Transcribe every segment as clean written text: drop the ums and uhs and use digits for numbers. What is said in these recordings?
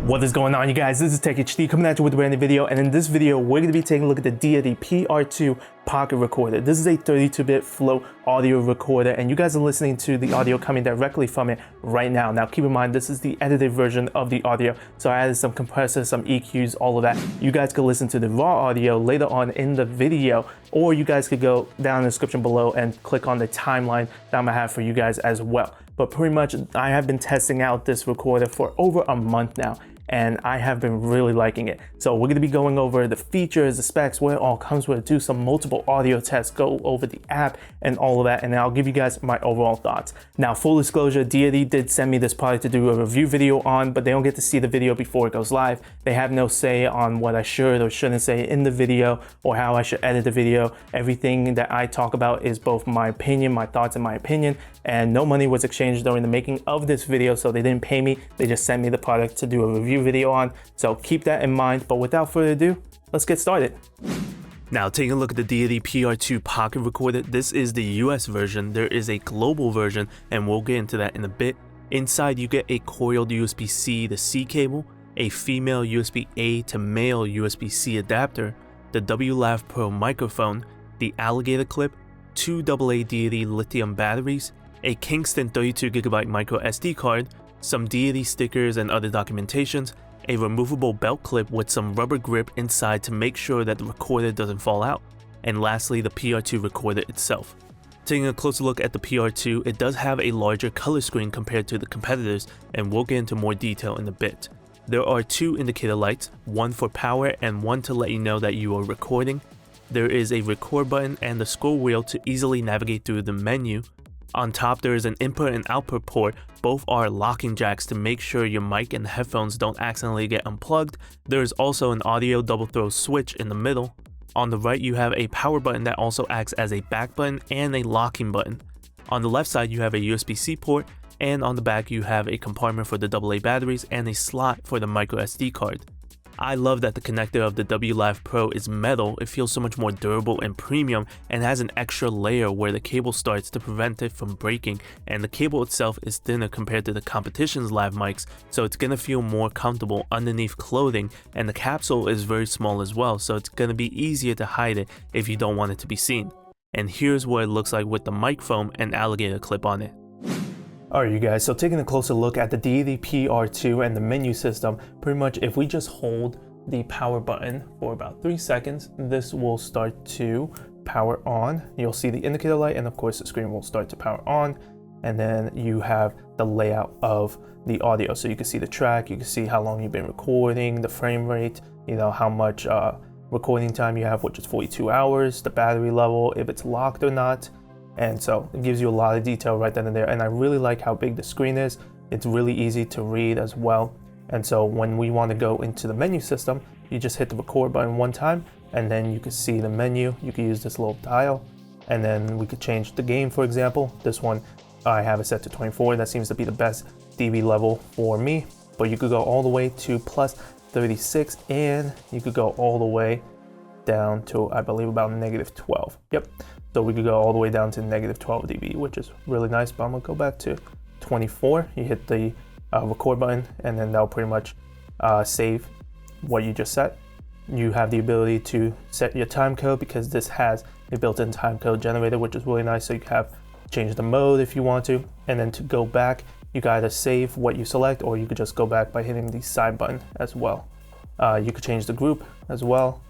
What is going on, you guys? This is Tech HD coming at you with a brand new video, and in this video we're going to be taking a look at the Deity PR-2 pocket recorder. This is a 32-bit float audio recorder, and you guys are listening to the audio coming directly from it right now. Now keep in mind, this is the edited version of the audio, so I added some compressors, some EQs, all of that. You guys could listen to the raw audio later on in the video, or you guys could go down in the description below and click on the timeline that I'm gonna have for you guys as well. But pretty much I have been testing out this recorder for over a month now, and I have been really liking it. So we're gonna be going over the features, the specs, what it all comes with, do some multiple audio tests, go over the app and all of that, and then I'll give you guys my overall thoughts. Now, full disclosure, Deity did send me this product to do a review video on, but they don't get to see the video before it goes live. They have no say on what I should or shouldn't say in the video or how I should edit the video. Everything that I talk about is both my opinion, my thoughts and my opinion, and no money was exchanged during the making of this video, so they didn't pay me. They just sent me the product to do a review video on, so keep that in mind. But without further ado, let's get started. Now, taking a look at the Deity PR-2 pocket recorder, this is the US version. There is a global version, and we'll get into that in a bit. Inside, you get a coiled USB-C to C cable, a female USB-A to male USB-C adapter, the WLAV Pro microphone, the alligator clip, two AA Deity lithium batteries, a Kingston 32GB micro SD card, some Deity stickers and other documentations, a removable belt clip with some rubber grip inside to make sure that the recorder doesn't fall out, and lastly the PR-2 recorder itself. Taking a closer look at the PR-2, it does have a larger color screen compared to the competitors, and we'll get into more detail in a bit. There are two indicator lights, one for power and one to let you know that you are recording. There is a record button and the scroll wheel to easily navigate through the menu. On top, there is an input and output port. Both are locking jacks to make sure your mic and headphones don't accidentally get unplugged. There is also an audio double throw switch in the middle. On the right, you have a power button that also acts as a back button and a locking button. On the left side, you have a USB-C port, and on the back, you have a compartment for the AA batteries and a slot for the micro SD card. I love that the connector of the WLAV Pro is metal. It feels so much more durable and premium, and has an extra layer where the cable starts to prevent it from breaking, and the cable itself is thinner compared to the competition's lav mics, so it's gonna feel more comfortable underneath clothing, and the capsule is very small as well, so it's gonna be easier to hide it if you don't want it to be seen. And here's what it looks like with the mic foam and alligator clip on it. Alright, you guys, so taking a closer look at the Deity PR-2 and the menu system, pretty much if we just hold the power button for about 3 seconds, this will start to power on. You'll see the indicator light, and of course the screen will start to power on, and then you have the layout of the audio. So you can see the track, you can see how long you've been recording, the frame rate, you know, how much recording time you have, which is 42 hours, the battery level, if it's locked or not. And so it gives you a lot of detail right then and there. And I really like how big the screen is. It's really easy to read as well. And so when we want to go into the menu system, you just hit the record button one time, and then you can see the menu. You can use this little dial, and then we could change the game, for example. This one, I have it set to 24. That seems to be the best dB level for me. But you could go all the way to plus 36, and you could go all the way down to, I believe, about negative 12. Yep. So we could go all the way down to negative 12 dB, which is really nice. But I'm gonna go back to 24. You hit the record button, and then that'll pretty much save what you just set. You have the ability to set your time code because this has a built-in time code generator, which is really nice. So you can change the mode if you want to, and then to go back, you can either save what you select, or you could just go back by hitting the side button as well. You could change the group as well.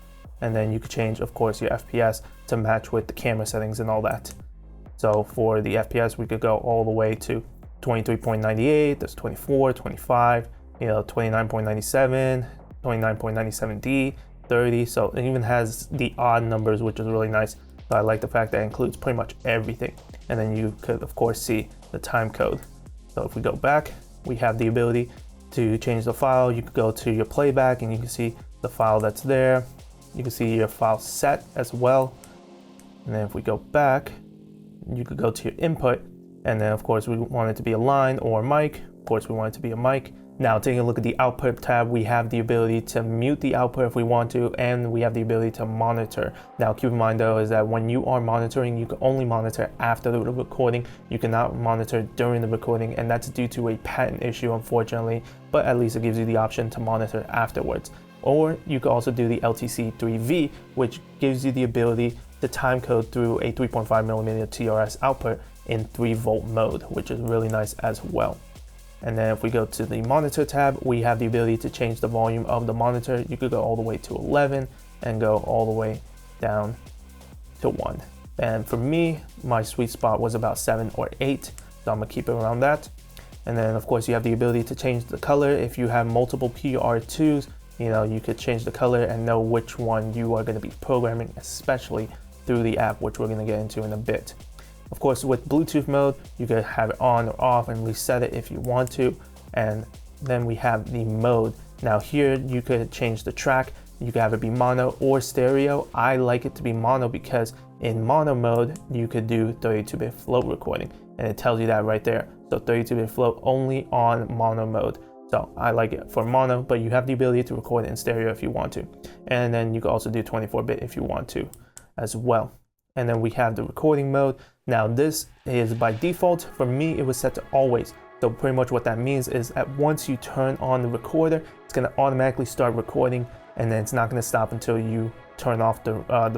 And then you could change, of course, your FPS to match with the camera settings and all that. So for the FPS, we could go all the way to 23.98, there's 24, 25, you know, 29.97, 29.97D, 30. So it even has the odd numbers, which is really nice. So I like the fact that it includes pretty much everything. And then you could, of course, see the time code. So if we go back, we have the ability to change the file. You could go to your playback, and you can see the file that's there. You can see your file set as well. And then if we go back, you could go to your input, and then of course we want it to be a line or a mic. Of course we want it to be a mic. Now taking a look at the output tab, we have the ability to mute the output if we want to, and we have the ability to monitor. Now keep in mind though is that when you are monitoring, you can only monitor after the recording. You cannot monitor during the recording, and that's due to a patent issue unfortunately, but at least it gives you the option to monitor afterwards. Or you could also do the LTC3V, which gives you the ability to time code through a 3.5mm TRS output in 3-volt mode, which is really nice as well. And then if we go to the monitor tab, we have the ability to change the volume of the monitor. You could go all the way to 11 and go all the way down to 1. And for me, my sweet spot was about 7 or 8, so I'm gonna keep it around that. And then of course you have the ability to change the color. If you have multiple PR2s, you know, you could change the color and know which one you are gonna be programming, especially through the app, which we're gonna get into in a bit. Of course, with Bluetooth mode, you could have it on or off and reset it if you want to. And then we have the mode. Now here, you could change the track. You could have it be mono or stereo. I like it to be mono because in mono mode, you could do 32-bit float recording, and it tells you that right there. So 32-bit float only on mono mode. So I like it for mono, but you have the ability to record it in stereo if you want to. And then you can also do 24-bit if you want to as well. And then we have the recording mode. Now this is by default. For me, it was set to always. So pretty much what that means is that once you turn on the recorder, it's gonna automatically start recording, and then it's not gonna stop until you turn off the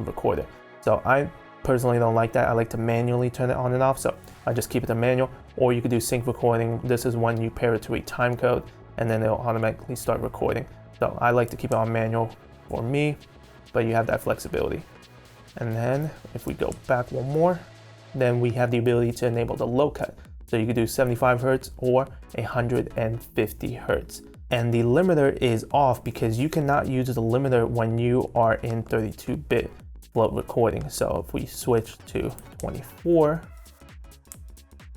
recorder. So I personally don't like that. I like to manually turn it on and off. So I just keep it to manual, or you could do sync recording. This is when you pair it to a time code, and then it'll automatically start recording. So I like to keep it on manual for me, but you have that flexibility. And then if we go back one more, then we have the ability to enable the Lowcut. So you could do 75 Hertz or 150 Hertz. And the limiter is off because you cannot use the limiter when you are in 32-bit float recording. So if we switch to 24,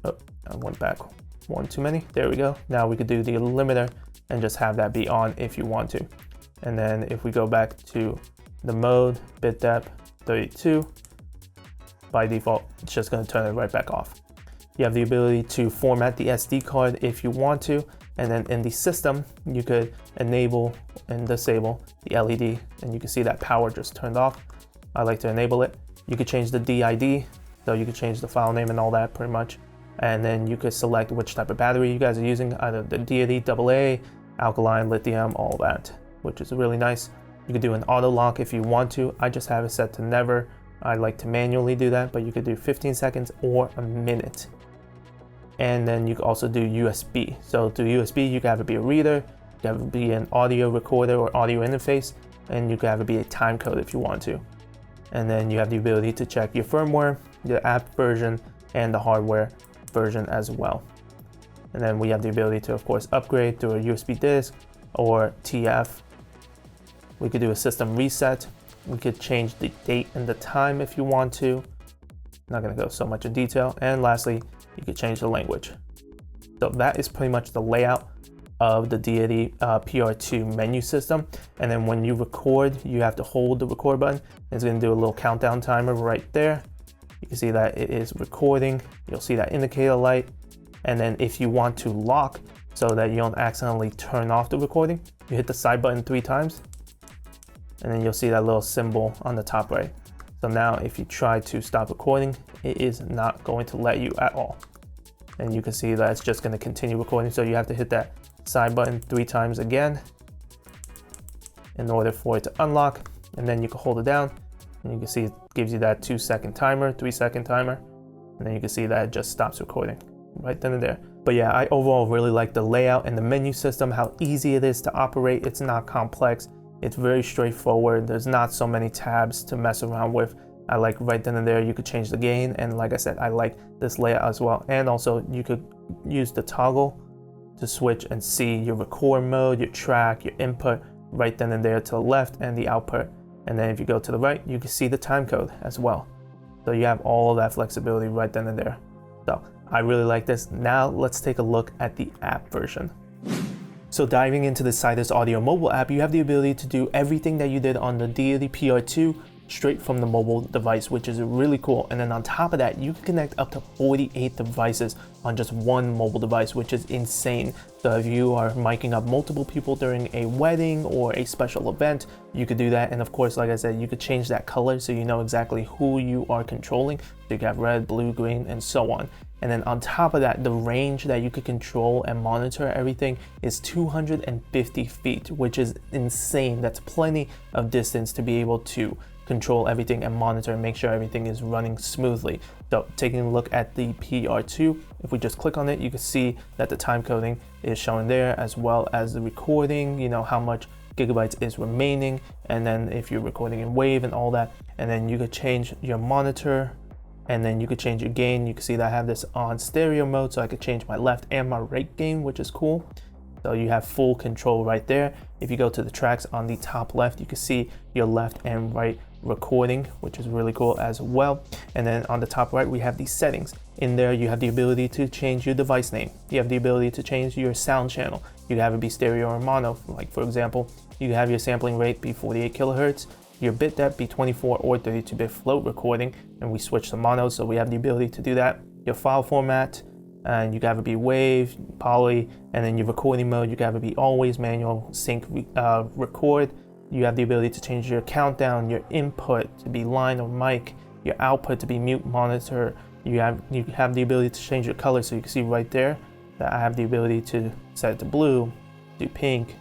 oh, I went back one too many. There we go. Now we could do the limiter and just have that be on if you want to. And then if we go back to the mode, bit depth, 32, by default, it's just going to turn it right back off. You have the ability to format the SD card if you want to, and then in the system, you could enable and disable the LED, and you can see that power just turned off. I like to enable it. You could change the DID, so you could change the file name and all that pretty much, and then you could select which type of battery you guys are using, either the Deity AA, alkaline, lithium, all that, which is really nice. You could do an auto lock if you want to. I just have it set to never. I like to manually do that, but you could do 15 seconds or a minute. And then you can also do USB. So to USB, you can have it be a reader, you can have it be an audio recorder or audio interface, and you can have it be a time code if you want to. And then you have the ability to check your firmware, the app version, and the hardware version as well. And then we have the ability to, of course, upgrade to a USB disk or TF. We could do a system reset. We could change the date and the time if you want to. Not gonna go so much in detail. And lastly, you could change the language. So that is pretty much the layout of the Deity PR-2 menu system. And then when you record, you have to hold the record button. It's gonna do a little countdown timer right there. You can see that it is recording. You'll see that indicator light. And then if you want to lock so that you don't accidentally turn off the recording, you hit the side button 3 times. And then you'll see that little symbol on the top right. So now if you try to stop recording, it is not going to let you at all. And you can see that it's just going to continue recording. So you have to hit that side button 3 times again in order for it to unlock. And then you can hold it down and you can see it gives you that 2-second timer, 3-second timer. And then you can see that it just stops recording right then and there. But yeah, I overall really like the layout and the menu system, how easy it is to operate. It's not complex. It's very straightforward. There's not so many tabs to mess around with. I like right then and there, you could change the gain. And like I said, I like this layout as well. And also you could use the toggle to switch and see your record mode, your track, your input right then and there to the left, and the output. And then if you go to the right, you can see the time code as well. So you have all of that flexibility right then and there. So I really like this. Now let's take a look at the app version. So diving into the Sidus Audio mobile app, you have the ability to do everything that you did on the Deity PR-2 straight from the mobile device, which is really cool. And then on top of that, you can connect up to 48 devices on just one mobile device, which is insane. So if you are miking up multiple people during a wedding or a special event, you could do that. And of course, like I said, you could change that color so you know exactly who you are controlling. So you can have red, blue, green, and so on. And then on top of that, the range that you could control and monitor everything is 250 feet, which is insane. That's plenty of distance to be able to control everything and monitor and make sure everything is running smoothly. So taking a look at the PR-2, if we just click on it, you can see that the time coding is showing there, as well as the recording, you know, how much gigabytes is remaining. And then if you're recording in wave and all that, and then you could change your monitor, and then you could change your gain. You can see that I have this on stereo mode, so I could change my left and my right gain, which is cool. So you have full control right there. If you go to the tracks on the top left, you can see your left and right recording, which is really cool as well. And then on the top right, we have these settings. In there, you have the ability to change your device name. You have the ability to change your sound channel. You can have it be stereo or mono. Like for example, you can have your sampling rate be 48 kilohertz, your bit depth be 24 or 32-bit float recording, and we switch to mono, so we have the ability to do that. Your file format, and you can have it be wave, poly, and then your recording mode, you can have it be always manual, sync, record. You have the ability to change your countdown, your input to be line or mic, your output to be mute, monitor. You have the ability to change your color, so you can see right there that I have the ability to set it to blue, do pink,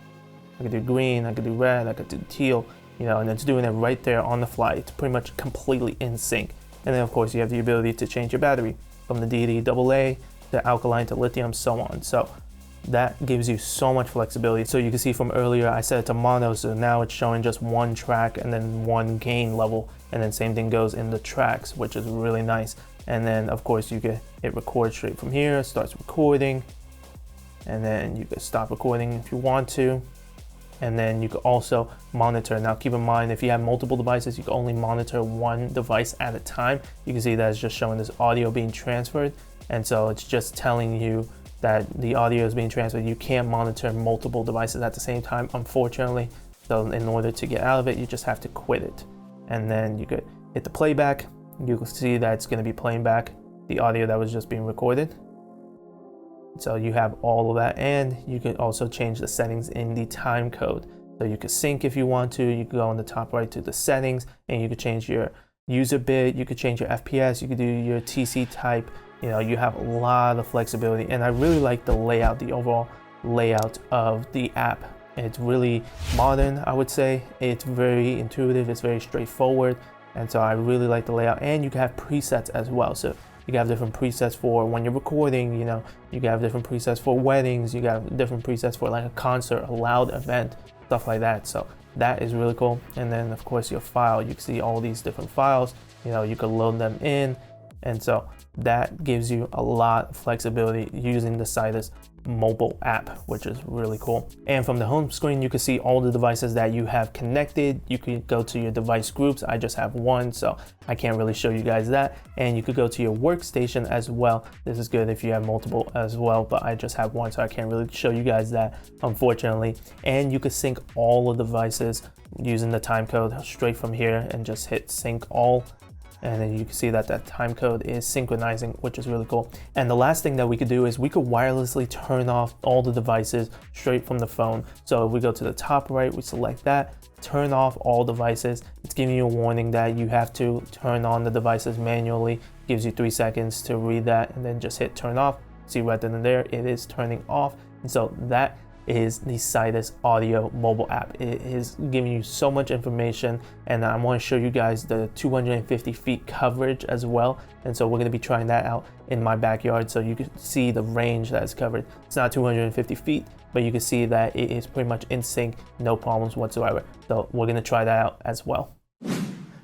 I could do green, I could do red, I could do teal. You know, and it's doing it right there on the fly. It's pretty much completely in sync. And then of course you have the ability to change your battery from the Deity AA to alkaline to lithium, so on. So that gives you so much flexibility. So you can see from earlier, I set it to mono, so now it's showing just one track and then one gain level. And then same thing goes in the tracks, which is really nice. And then of course you can hit record straight from here, it starts recording. And then you can stop recording if you want to. And then you can also monitor. Now keep in mind, if you have multiple devices, you can only monitor one device at a time. You can see that it's just showing this audio being transferred. And so it's just telling you that the audio is being transferred. You can't monitor multiple devices at the same time, unfortunately. So in order to get out of it, you just have to quit it. And then you could hit the playback. You can see that it's gonna be playing back the audio that was just being recorded. So you have all of that, and you can also change the settings in the time code. So you can sync if you want to. You can go on the top right to the settings, and you can change your user bit. You could change your FPS. You could do your TC type. You know, you have a lot of flexibility, and I really like the layout, the overall layout of the app. It's really modern, I would say. It's very intuitive. It's very straightforward, and so I really like the layout. And you can have presets as well. So you can have different presets for when you're recording, you know, you can have different presets for weddings, you got different presets for like a concert, a loud event, stuff like that. So that is really cool. And then of course your file, you can see all these different files, you know, you can load them in. And so that gives you a lot of flexibility using the Sidus mobile app, which is really cool. And from the home screen, you can see all the devices that you have connected. You can go to your device groups. I just have one, so I can't really show you guys that. And you could go to your workstation as well. This is good if you have multiple as well, but I just have one, so I can't really show you guys that, unfortunately. And you could sync all the devices using the time code straight from here and just hit sync all. And then you can see that that time code is synchronizing, which is really cool. And the last thing that we could do is we could wirelessly turn off all the devices straight from the phone. So if we go to the top right, we select that, turn off all devices. It's giving you a warning that you have to turn on the devices manually. It gives you 3 seconds to read that and then just hit turn off. See right then and there, it is turning off. And so that is the Sidus audio mobile app. It is giving you so much information, and I want to show you guys the 250 feet coverage as well. And so we're going to be trying that out in my backyard, so you can see the range that is covered. It's not 250 feet, but you can see that it is pretty much in sync, no problems whatsoever. So we're going to try that out as well.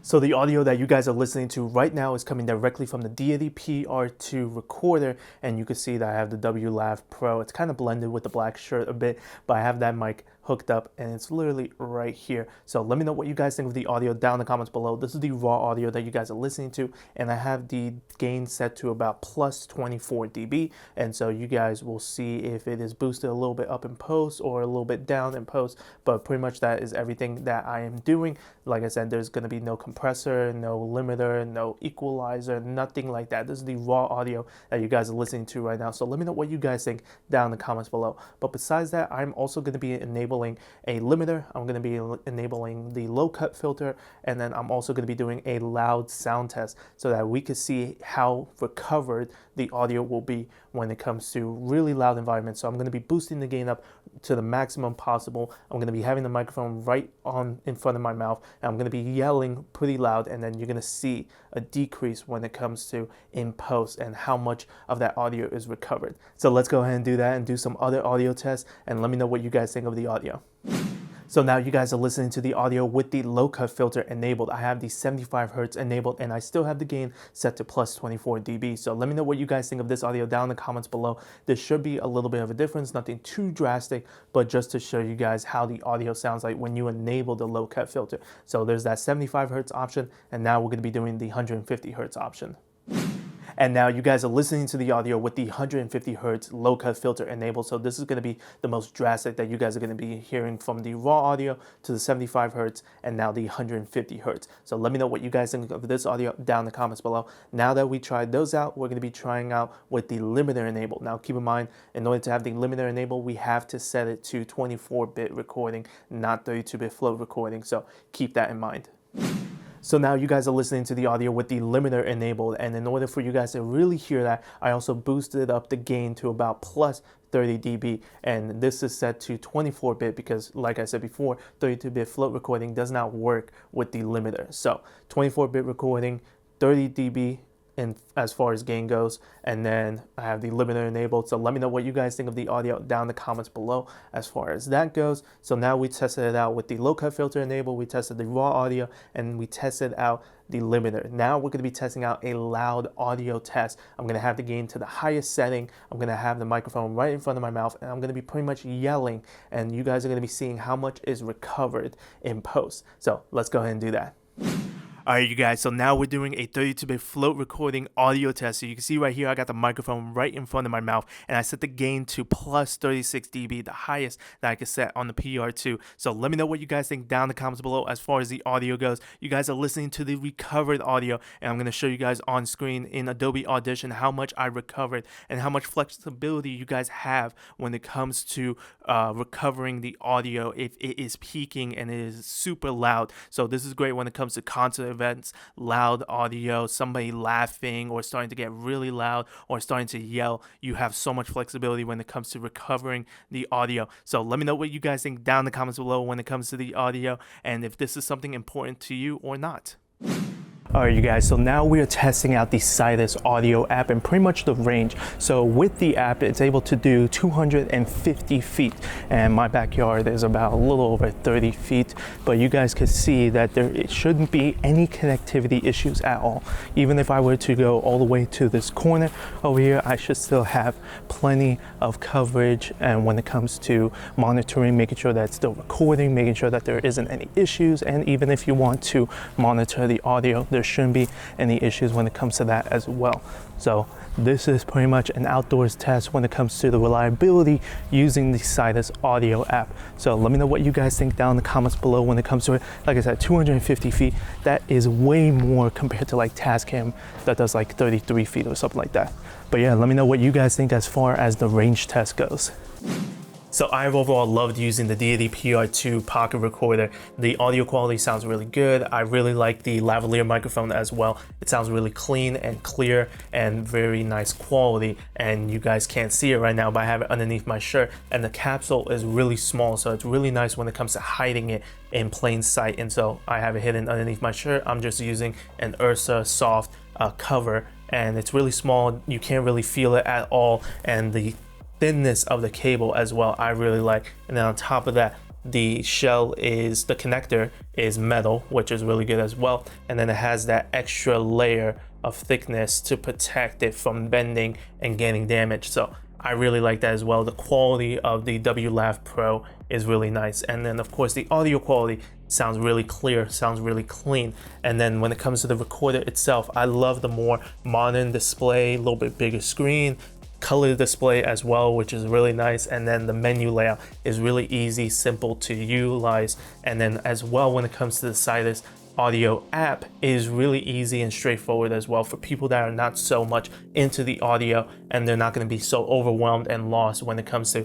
So the audio that you guys are listening to right now is coming directly from the Deity PR-2 recorder, and you can see that I have the WLAV Pro. It's kind of blended with the black shirt a bit, but I have that mic hooked up, and it's literally right here. So let me know what you guys think of the audio down in the comments below. This is the raw audio that you guys are listening to, and I have the gain set to about plus 24 dB, and so you guys will see if it is boosted a little bit up in post or a little bit down in post, but pretty much that is everything that I am doing. Like I said, there's going to be no compressor, no limiter, no equalizer, nothing like that. This is the raw audio that you guys are listening to right now. So let me know what you guys think down in the comments below. But besides that, I'm also going to be enabling a limiter. I'm going to be enabling the low cut filter, and then I'm also going to be doing a loud sound test so that we can see how recovered the audio will be when it comes to really loud environments. So I'm going to be boosting the gain up to the maximum possible. I'm going to be having the microphone right on in front of my mouth, and I'm going to be yelling pretty loud, and then you're going to see a decrease when it comes to in post and how much of that audio is recovered. So let's go ahead and do that and do some other audio tests, and let me know what you guys think of the audio. So now you guys are listening to the audio with the low cut filter enabled. I have the 75 Hertz enabled, and I still have the gain set to plus 24 dB. So let me know what you guys think of this audio down in the comments below. There should be a little bit of a difference, nothing too drastic, but just to show you guys how the audio sounds like when you enable the low cut filter. So there's that 75 Hertz option, and now we're going to be doing the 150 Hertz option. And now you guys are listening to the audio with the 150 Hertz low cut filter enabled. So this is going to be the most drastic that you guys are going to be hearing, from the raw audio to the 75 Hertz and now the 150 Hertz. So let me know what you guys think of this audio down in the comments below. Now that we tried those out, we're going to be trying out with the limiter enabled. Now keep in mind, in order to have the limiter enabled, we have to set it to 24-bit recording, not 32-bit float recording. So keep that in mind. So now you guys are listening to the audio with the limiter enabled, and in order for you guys to really hear that, I also boosted up the gain to about plus 30 dB, and this is set to 24-bit because, like I said before, 32-bit float recording does not work with the limiter. So 24-bit recording, 30 dB in as far as gain goes, and then I have the limiter enabled. So let me know what you guys think of the audio down in the comments below as far as that goes. So now we tested it out with the low cut filter enabled, we tested the raw audio, and we tested out the limiter. Now we're going to be testing out a loud audio test. I'm going to have the gain to the highest setting. I'm going to have the microphone right in front of my mouth, and I'm going to be pretty much yelling, and you guys are going to be seeing how much is recovered in post. So let's go ahead and do that. Alright you guys, so now we're doing a 32-bit float recording audio test. So you can see right here, I got the microphone right in front of my mouth, and I set the gain to plus 36 dB, the highest that I could set on the PR-2. So let me know what you guys think down in the comments below as far as the audio goes. You guys are listening to the recovered audio, and I'm going to show you guys on screen in Adobe Audition how much I recovered and how much flexibility you guys have when it comes to recovering the audio if it is peaking and it is super loud. So this is great when it comes to concert events, loud audio, somebody laughing or starting to get really loud or starting to yell. You have so much flexibility when it comes to recovering the audio. So let me know what you guys think down in the comments below when it comes to the audio, and if this is something important to you or not. Alright you guys, so now we are testing out the Sidus audio app and pretty much the range. So with the app, it's able to do 250 feet, and my backyard is about a little over 30 feet, but you guys can see that it shouldn't be any connectivity issues at all. Even if I were to go all the way to this corner over here, I should still have plenty of coverage, and when it comes to monitoring, making sure that it's still recording, making sure that there isn't any issues, and even if you want to monitor the audio, there shouldn't be any issues when it comes to that as well. So this is pretty much an outdoors test when it comes to the reliability using the Sidus audio app. So let me know what you guys think down in the comments below when it comes to it. Like I said, 250 feet, that is way more compared to like Tascam that does like 33 feet or something like that. But yeah, let me know what you guys think as far as the range test goes. So I've overall loved using the Deity PR-2 pocket recorder. The audio quality sounds really good. I really like the lavalier microphone as well. It sounds really clean and clear and very nice quality. And you guys can't see it right now, but I have it underneath my shirt, and the capsule is really small, so it's really nice when it comes to hiding it in plain sight. And so I have it hidden underneath my shirt. I'm just using an Ursa soft cover, and it's really small. You can't really feel it at all, and the thinness of the cable as well I really like. And then on top of that, the connector is metal, which is really good as well. And then it has that extra layer of thickness to protect it from bending and getting damaged. So I really like that as well. The quality of the WLAV Pro is really nice. And then of course the audio quality sounds really clear, sounds really clean. And then when it comes to the recorder itself, I love the more modern display, a little bit bigger screen, color display as well, which is really nice. And then the menu layout is really easy, simple to utilize. And then as well, when it comes to the Sidus audio app, is really easy and straightforward as well for people that are not so much into the audio, and they're not going to be so overwhelmed and lost when it comes to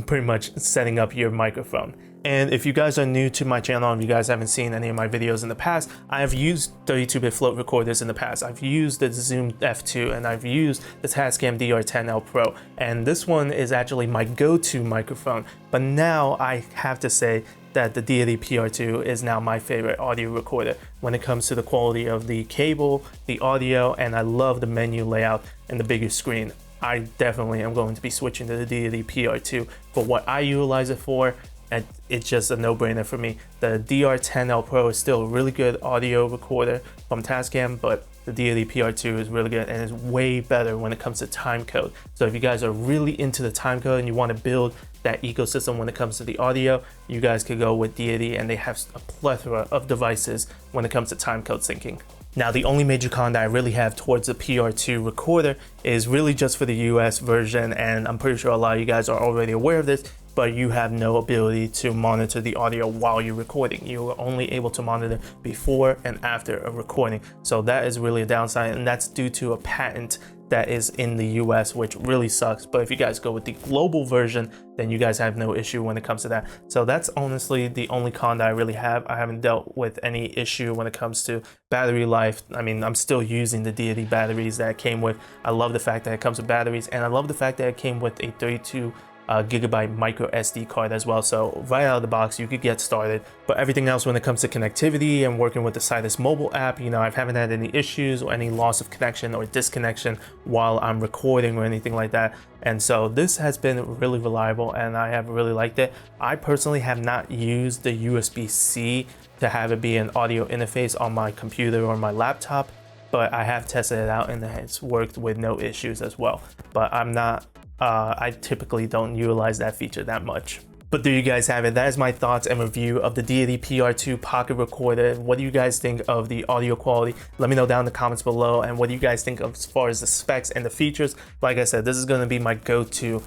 pretty much setting up your microphone. And if you guys are new to my channel and you guys haven't seen any of my videos in the past, I have used 32-bit float recorders in the past. I've used the Zoom F2 and I've used the Tascam DR10L Pro. And this one is actually my go-to microphone. But now I have to say that the Deity PR-2 is now my favorite audio recorder when it comes to the quality of the cable, the audio, and I love the menu layout and the bigger screen. I definitely am going to be switching to the Deity PR-2 for what I utilize it for. And it's just a no-brainer for me. The DR10L Pro is still a really good audio recorder from Tascam, but the Deity PR-2 is really good and is way better when it comes to timecode. So if you guys are really into the timecode and you want to build that ecosystem when it comes to the audio, you guys could go with Deity, and they have a plethora of devices when it comes to timecode syncing. Now, the only major con that I really have towards the PR-2 recorder is really just for the US version, and I'm pretty sure a lot of you guys are already aware of this, but you have no ability to monitor the audio while you're recording. You are only able to monitor before and after a recording. So that is really a downside, and that's due to a patent that is in the US, which really sucks. But if you guys go with the global version, then you guys have no issue when it comes to that. So that's honestly the only con that I really have. I haven't dealt with any issue when it comes to battery life. I mean, I'm still using the Deity batteries that it came with. I love the fact that it comes with batteries, and I love the fact that it came with a 32 gigabyte micro SD card as well. So right out of the box, you could get started. But everything else when it comes to connectivity and working with the Sidus mobile app, you know, I haven't had any issues or any loss of connection or disconnection while I'm recording or anything like that. And so this has been really reliable and I have really liked it. I personally have not used the USB-C to have it be an audio interface on my computer or my laptop, but I have tested it out and it's worked with no issues as well. But I typically don't utilize that feature that much. But there you guys have it. That is my thoughts and review of the Deity PR-2 pocket recorder. What do you guys think of the audio quality? Let me know down in the comments below. And what do you guys think of as far as the specs and the features? Like I said, this is going to be my go-to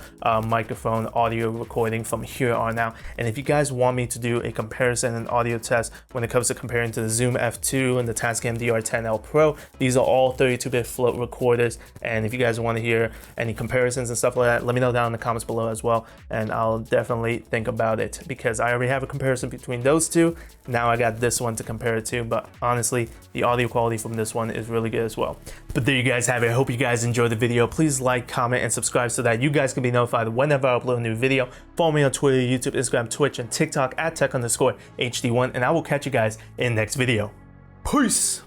microphone audio recording from here on out. And if you guys want me to do a comparison and audio test when it comes to comparing to the Zoom F2 and the Tascam DR10L Pro, these are all 32-bit float recorders. And if you guys want to hear any comparisons and stuff like that, let me know down in the comments below as well. And I'll definitely think about it, because I already have a comparison between those two. Now I got this one to compare it to, but honestly the audio quality from this one is really good as well. But there you guys have it. I hope you guys enjoyed the video. Please like, comment, and subscribe so that you guys can be notified whenever I upload a new video. Follow me on Twitter, YouTube, Instagram, Twitch, and TikTok at tech_HD1, and I will catch you guys in the next video. Peace.